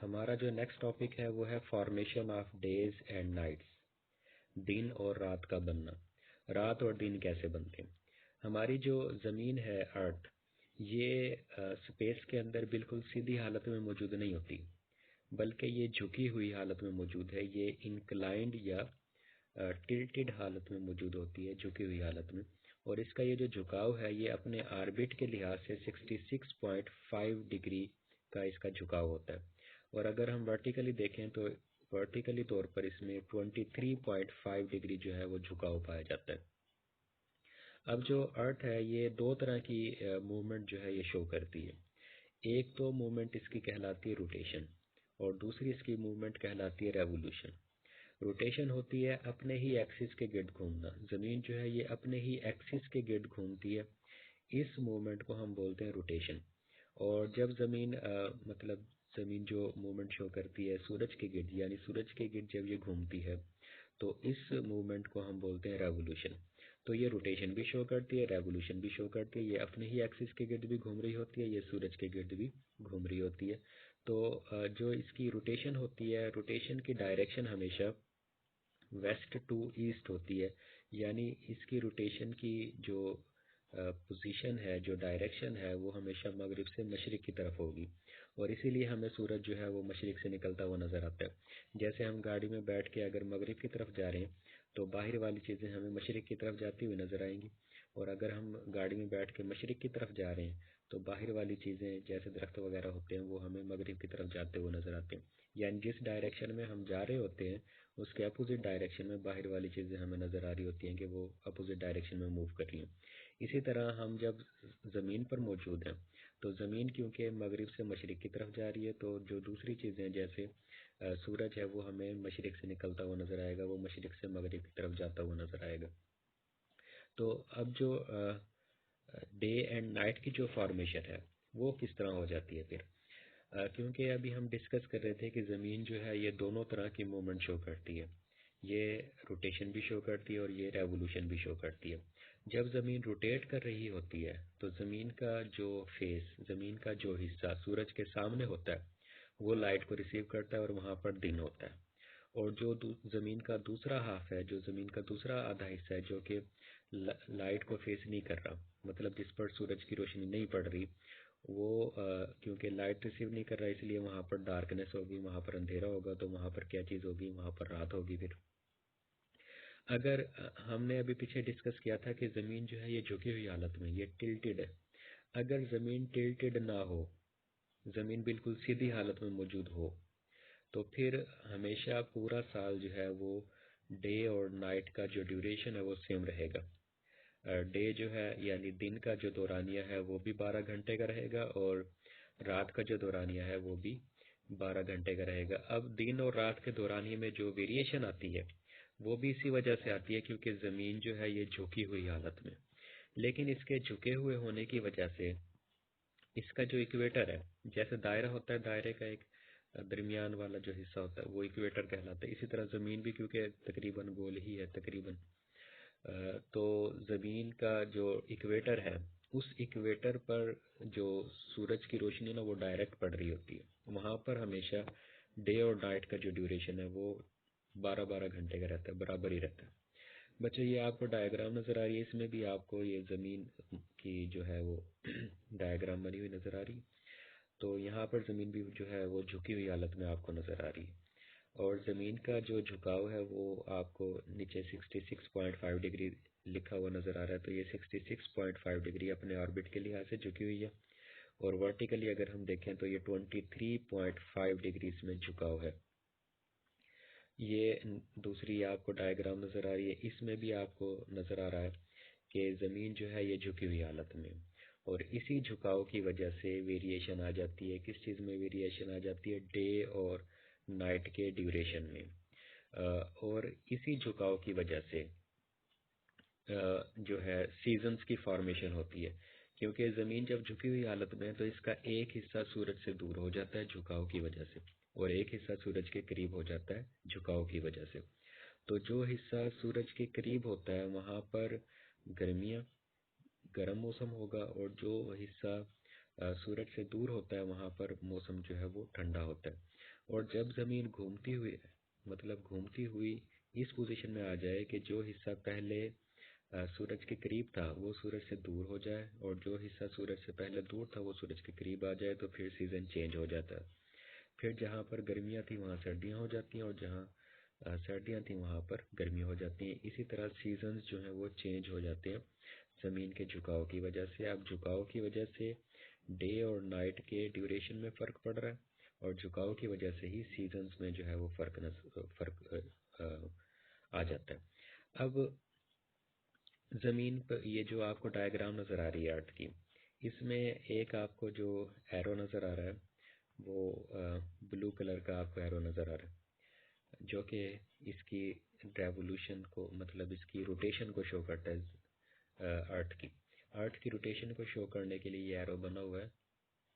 हमारा जो next topic है वो है formation of days and nights. दिन और रात का बनना। रात और दिन कैसे बनते हैं। हमारी जो ज़मीन है अर्थ, ये स्पेस के अंदर बिल्कुल सीधी हालत में मौजूद नहीं होती, बल्कि ये झुकी हुई हालत में मौजूद है। ये इंक्लाइंड या टिल्टेड हालत में मौजूद होती है, झुकी हुई हालत में। और इसका ये जो झुकाव है ये अपने ऑर्बिट के लिहाज से 66.5 डिग्री का इसका झुकाव होता है। और अगर हम वर्टिकली देखें तो वर्टिकली तौर पर इसमें 23.5 डिग्री जो है वो झुकाव पाया जाता है। अब जो अर्थ है ये दो तरह की मूवमेंट जो है ये शो करती है। एक तो मूवमेंट इसकी कहलाती है रोटेशन, और दूसरी इसकी मूवमेंट कहलाती है रेवोल्यूशन। रोटेशन होती है अपने ही एक्सिस के गिर्द घूमना। ज़मीन जो है ये अपने ही एक्सिस के गिर्द घूमती है, इस मूवमेंट को हम बोलते हैं रोटेशन। और जब ज़मीन मतलब ज़मीन जो मूवमेंट शो करती है सूरज के गिर्द, यानी सूरज के गिर्द जब ये घूमती है तो इस मूवमेंट को हम बोलते हैं रेवोल्यूशन। तो ये रोटेशन भी शो करती है, रेवोल्यूशन भी शो करती है। ये अपने ही एक्सिस के गिर्द भी घूम रही होती है, ये सूरज के गिर्द भी घूम रही होती है। तो जो इसकी रोटेशन होती है, रोटेशन की डायरेक्शन हमेशा वेस्ट टू ईस्ट होती है, यानी इसकी रोटेशन की जो पोजीशन है, जो डायरेक्शन है, वो हमेशा मगरिब से मशरिक की तरफ होगी। और इसीलिए हमें सूरज जो है वो मशरिक से निकलता हुआ नज़र आता है। जैसे हम गाड़ी में बैठ के अगर मगरिब की तरफ जा रहे हैं तो बाहर वाली चीज़ें हमें मशरिक की तरफ जाती हुई नज़र आएंगी, और अगर हम गाड़ी में बैठ के मशरिक की तरफ जा रहे हैं तो बाहर वाली चीज़ें जैसे दरख्त वगैरह होते हैं वो हमें मगरिब की तरफ जाते हुए नज़र आते हैं। यानी जिस डायरेक्शन में हम जा रहे होते हैं उसके अपोजिट डायरेक्शन में बाहर वाली चीज़ें हमें नज़र आ रही होती हैं कि वो अपोजिट डायरेक्शन में मूव कर रही हैं। इसी तरह हम जब ज़मीन पर मौजूद हैं तो ज़मीन क्योंकि मगरिब से मशरिक की तरफ जा रही है, तो जो दूसरी चीज़ें जैसे सूरज है वो हमें मशरिक से निकलता हुआ नज़र आएगा, वो मशरिक से मगरिब की तरफ जाता हुआ नज़र आएगा। तो अब जो डे एंड नाइट की जो फॉर्मेशन है वो किस तरह हो जाती है फिर। क्योंकि अभी हम डिस्कस कर रहे थे कि ज़मीन जो है ये दोनों तरह की मूवमेंट शो करती है। ये रोटेशन भी शो करती है और ये रेवोल्यूशन भी शो करती है। जब ज़मीन रोटेट कर रही होती है तो ज़मीन का जो फेस, ज़मीन का जो हिस्सा सूरज के सामने होता है वो लाइट को रिसीव करता है और वहाँ पर दिन होता है। और जो ज़मीन का दूसरा हाफ है, जो ज़मीन का दूसरा आधा हिस्सा है जो कि लाइट को फेस नहीं कर रहा, मतलब जिस पर सूरज की रोशनी नहीं पड़ रही, वो क्योंकि लाइट रिसीव नहीं कर रहा इसलिए वहाँ पर डार्कनेस होगी, वहाँ पर अंधेरा होगा। तो वहाँ पर क्या चीज़ होगी, वहाँ पर रात होगी। फिर अगर हमने अभी पीछे डिस्कस किया था कि ज़मीन जो है ये झुकी हुई हालत में, ये टिल्टेड है। अगर ज़मीन टिल्टेड ना हो, ज़मीन बिल्कुल सीधी हालत में मौजूद हो, तो फिर हमेशा पूरा साल जो है वो डे और नाइट का जो ड्यूरेशन है वो सेम रहेगा। डे जो है यानी दिन का जो दौरानिया है वो भी 12 घंटे का रहेगा, और रात का जो दौरानिया है वो भी 12 घंटे का रहेगा। अब दिन और रात के दौरानिए में जो वेरिएशन आती है वो भी इसी वजह से आती है क्योंकि ज़मीन जो है ये झुकी हुई हालत में। लेकिन इसके झुके हुए होने की वजह से इसका जो इक्वेटर है, जैसे दायरा होता है, दायरे का एक दरमियान वाला जो हिस्सा होता है वो इक्वेटर कहलाता है। इसी तरह ज़मीन भी क्योंकि तकरीबन गोल ही है तकरीबन, तो ज़मीन का जो इक्वेटर है उस इक्वेटर पर जो सूरज की रोशनी ना वो डायरेक्ट पड़ रही होती है। वहाँ पर हमेशा डे और नाइट का जो ड्यूरेशन है वो 12-12 घंटे का रहता है, बराबर ही रहता है। बच्चों ये आपको डायग्राम नज़र आ रही है, इसमें भी आपको ये ज़मीन की जो है वो डायग्राम बनी हुई नज़र आ रही है। तो यहाँ पर ज़मीन भी जो है वो झुकी हुई हालत में आपको नज़र आ रही है, और ज़मीन का जो झुकाव है वो आपको नीचे 66.5 डिग्री लिखा हुआ नज़र आ रहा है। तो ये 66.5 डिग्री अपने ऑर्बिट के लिहाज से झुकी हुई है, और वर्टिकली अगर हम देखें तो ये 23.5 डिग्री इसमें झुकाव है। ये दूसरी आपको डायग्राम नज़र आ रही है, इसमें भी आपको नज़र आ रहा है कि ज़मीन जो है ये झुकी हुई हालत में, और इसी झुकाव की वजह से वेरिएशन आ जाती है। किस चीज़ में वेरिएशन आ जाती है, डे और नाइट के ड्यूरेशन में। और इसी झुकाव की वजह से जो है सीजन्स की फॉर्मेशन होती है। क्योंकि ज़मीन जब झुकी हुई हालत में है तो इसका एक हिस्सा सूरज से दूर हो जाता है झुकाव की वजह से, और एक हिस्सा सूरज के करीब हो जाता है झुकाव की वजह से। तो जो हिस्सा सूरज के करीब होता है वहाँ पर गर्मियाँ, गर्म मौसम होगा, और जो हिस्सा सूरज से दूर होता है वहाँ पर मौसम जो है वो ठंडा होता है। और जब ज़मीन घूमती हुई मतलब घूमती हुई इस पोजीशन में आ जाए कि जो हिस्सा पहले सूरज के करीब था वो सूरज से दूर हो जाए, और जो हिस्सा सूरज से पहले दूर था वो सूरज के करीब आ जाए, तो फिर सीज़न चेंज हो जाता है। फिर जहाँ पर गर्मियाँ थी वहाँ सर्दियाँ हो जाती हैं, और जहाँ सर्दियाँ थी वहाँ पर गर्मियाँ हो जाती हैं। इसी तरह सीजन्स जो हैं वो चेंज हो जाते हैं ज़मीन के झुकाव की वजह से। अब झुकाव की वजह से डे और नाइट के ड्यूरेशन में फ़र्क पड़ रहा है, और झुकाव की वजह से ही सीजन्स में जो है वो फ़र्क आ जाता है। अब ज़मीन पर ये जो आपको डायग्राम नज़र आ रही है अर्थ की, इसमें एक आपको जो एरो नज़र आ रहा है वो ब्लू कलर का आपको एरो नज़र आ रहा है, जो कि इसकी रेवोल्यूशन को मतलब इसकी रोटेशन को शो करता है अर्थ की रोटेशन को शो करने के लिए ये एरो बना हुआ है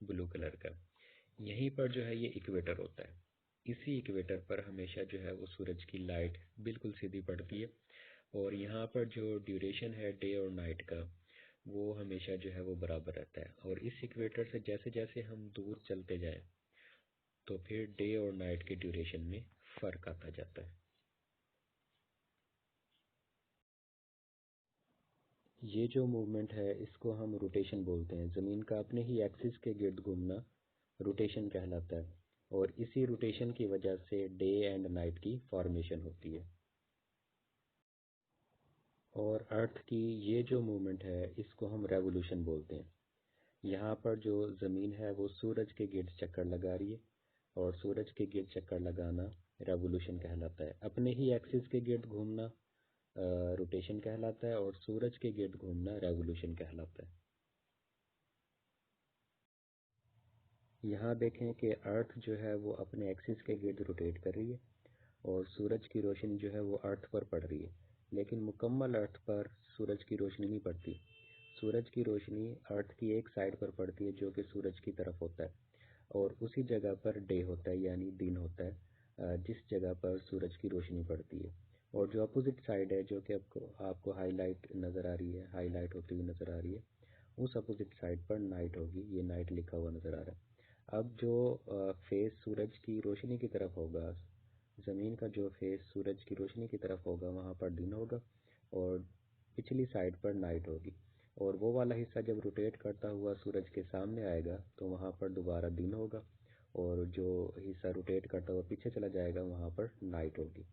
ब्लू कलर का। यहीं पर जो है ये इक्वेटर होता है। इसी इक्वेटर पर हमेशा जो है वो सूरज की लाइट बिल्कुल सीधी पड़ती है, और यहाँ पर जो ड्यूरेशन है डे और नाइट का वो हमेशा जो है वो बराबर रहता है। और इस इक्वेटर से जैसे जैसे हम दूर चलते जाएं तो फिर डे और नाइट के ड्यूरेशन में फ़र्क आता जाता है। ये जो मूवमेंट है इसको हम रोटेशन बोलते हैं। ज़मीन का अपने ही एक्सिस के गिर्द घूमना रोटेशन कहलाता है, और इसी रोटेशन की वजह से डे एंड नाइट की फॉर्मेशन होती है। और अर्थ की ये जो मूवमेंट है इसको हम रेवोल्यूशन बोलते हैं। यहाँ पर जो ज़मीन है वो सूरज के गिर्द चक्कर लगा रही है, और सूरज के गिर्द चक्कर लगाना रेवोल्यूशन कहलाता है। अपने ही एक्सिस के गिर्द घूमना रोटेशन कहलाता है, और सूरज के गिर्द घूमना रेवोल्यूशन कहलाता है। यहाँ देखें कि अर्थ जो है वो अपने एक्सिस के गिर्द रोटेट कर रही है, और सूरज की रोशनी जो है वो अर्थ पर पड़ रही है, लेकिन मुकम्मल अर्थ पर सूरज की रोशनी नहीं पड़ती। सूरज की रोशनी अर्थ की एक साइड पर पड़ती है जो कि सूरज की तरफ होता है, और उसी जगह पर डे होता है यानी दिन होता है, जिस जगह पर सूरज की रोशनी पड़ती है। और जो अपोजिट साइड है जो कि आपको आपको हाईलाइट नज़र आ रही है, हाईलाइट होती हुई नज़र आ रही है, उस अपोजिट साइड पर नाइट होगी। ये नाइट लिखा हुआ नज़र आ रहा है। अब जो फेस सूरज की रोशनी की तरफ होगा, ज़मीन का जो फेस सूरज की रोशनी की तरफ होगा वहाँ पर दिन होगा, और पिछली साइड पर नाइट होगी। और वो वाला हिस्सा जब रोटेट करता हुआ सूरज के सामने आएगा तो वहाँ पर दोबारा दिन होगा, और जो हिस्सा रोटेट करता हुआ पीछे चला जाएगा वहाँ पर नाइट होगी।